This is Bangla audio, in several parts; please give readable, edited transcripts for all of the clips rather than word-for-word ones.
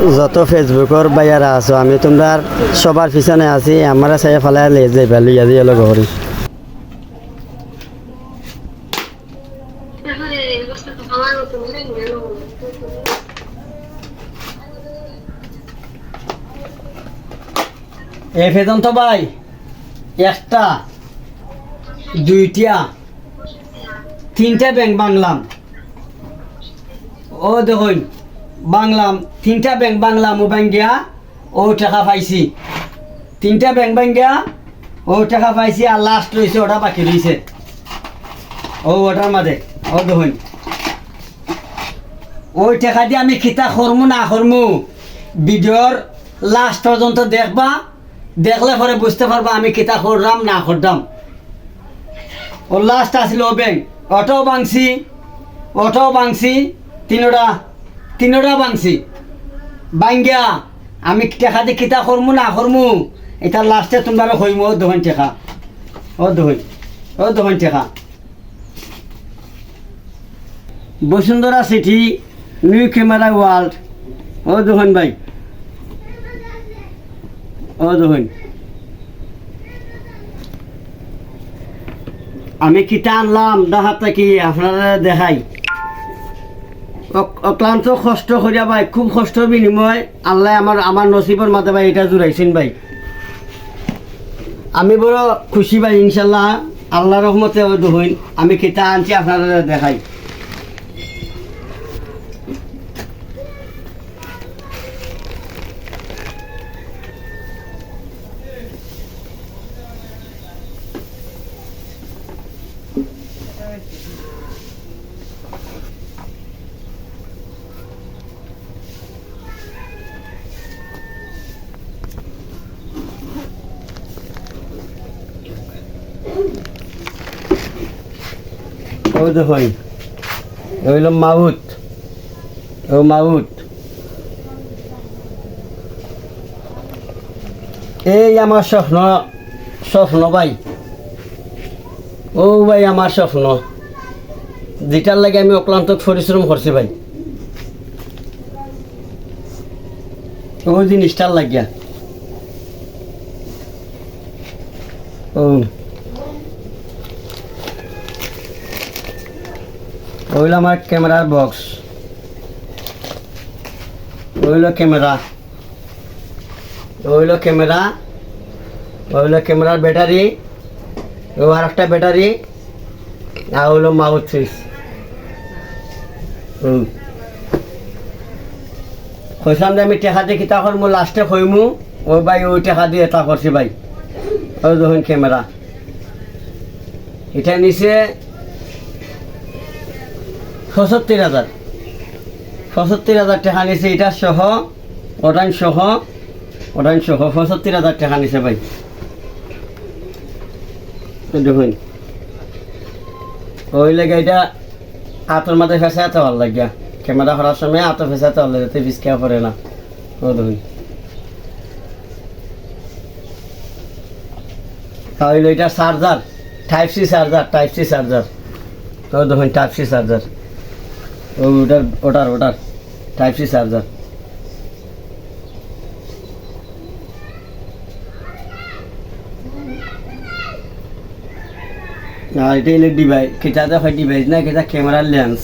যত ফেসবুকর বাইয়ারা আছো আমি তোমরা সবার পিছনে আছি আমার চাই ফেলাই লে যাইবা লইয়া দিয়ে লগ করি এ ফেদন তো ভাই একটা দুইটা তিনটা ব্যাংক বাংলাম ও দেখুন বাংলাম তিনটা ব্যাংক বাংলাম ও ব্যাংকিয়া ও টাকা পাইছি তিনটা ব্যাংক ব্যাংকিয়া ও টাকা পাইছি আর লাস্ট রয়েছে ওটা বাকি রয়েছে ও ওটার মাঝে ও দেখুন ওই টাকা দিয়ে আমি খিতা করমু না করমু ভিডিওর লাস্ট পর্যন্ত দেখবা দেখলে পরে বুঝতে পারবা আমি কিতা করলাম না করলাম ও লাস্ট আসলো ও ব্যাংক অটো বাংছি তিনোটা বাংছি বাঙ্গিয়া আমি টেকা দিয়ে কিতা করমু না করমু এটা লাস্টে তোমরা কইমু ও দোকান টেকা ও দোকান টেকা Bashundhara City New Camera World ও দোকান ভাই ও দোকান আমি কিতা আনলাম দেখাতে কি আপনারা দেখাই অক্লান্ত কষ্ট করিয়া ভাই খুব কষ্টর বিনিময় আল্লাহ আমার নসিবের মাঝে ভাই এটা জুড়াইছেন ভাই আমি বড় খুশি ভাই ইনশাল্লাহ আল্লাহ রহমতে দেখুন আমি কিতা আনছি আপনারা দেখাই ও দেখুন হইল মাউথ এই আমার স্বপ্ন ভাই ও ভাই আমার স্বপ্ন যেটার লাগে আমি অক্লান্ত পরিশ্রম করছি ভাই ও জিনিসটার লাগিয়া ও ওইল আমার ক্যামেরার বক্স ওইল ক্যামেরার ব্যাটারি ও আর একটা ব্যাটারি আর হইল মাউথ পিস কইসাম যে আমি টেকা দিয়ে কিতা করমু লাস্টে কইমু ও ভাই ওই টাকা দিয়ে এটা করছি ভাই ওই দেখুন ক্যামেরা এটা নিচে ৭৫,০০০ টাকা নিছে এটা সহ ওটান সহ ৭৫,০০০ টাকা নিছে ভাই দেখুন ওই লেগে এটা হাতের মাথায় ফেসাতে ভালো লাগিয়া ক্যামেরা করার সময় হাতে ফেসাতে ভালো লাগে ভিসকা পড়ে না ও দেখুন তাহলে এটা চার্জার টাইপ সি চার্জার ও দেখুন টাইপ সি চার্জার ওটার টাইপ সি চার্জার আর এটা হলো ডিভাইস কেটাতে হয় ডিভাইস না কেটা ক্যামেরার লেন্স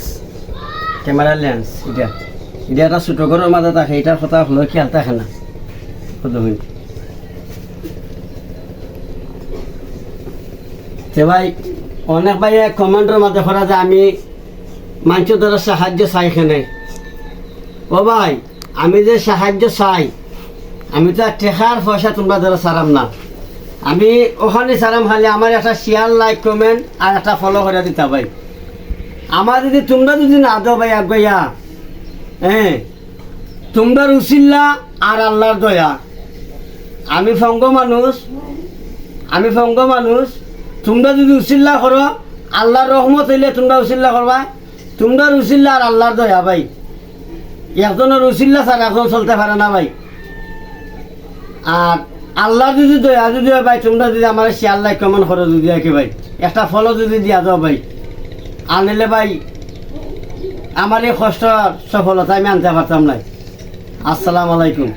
এটা একটা ছোটো ঘরের মাঝে থাকে এটার কথা হলো খেয়াল থাকে না দেখুন তে ভাই অনেক ভাই কমেন্টের মাঝে করা যায় আমি মানুষের দ্বারা সাহায্য চাই এখানে ও ভাই আমি যে সাহায্য চাই আমি তো টেকার পয়সা তোমরা দ্বারা ছাড়াম না আমি ওখানে ছাড়াম খালি আমার একটা শেয়ার লাইক কমেন্ট আর একটা ফলো করে দিতা ভাই আমার তোমরা যদি না দাও ভাই আগাইয়া হ্যাঁ তোমরা উসিল্লা আর আল্লাহর দয়া আমি ফঙ্গ মানুষ তোমরা যদি উসিল্লা করো আল্লাহর রহমত হইলে তোমরা উসিল্লা করবা তোমরা উসিল্লা আর আল্লাহর দয়া ভাই একজনের উসিল্লা ছাড়া একজন চলতে পারে না ভাই আর আল্লাহর যদি দয়া যদি হয় ভাই তোমরা যদি আমার শেয়ার লাইক কমেন্ট করো যদি আর কি ভাই একটা ফলো যদি দিয়া দাও ভাই আনিলে ভাই আমার এই কষ্ট সফলতা আমি আনতে পারতাম না আসসালামু আলাইকুম।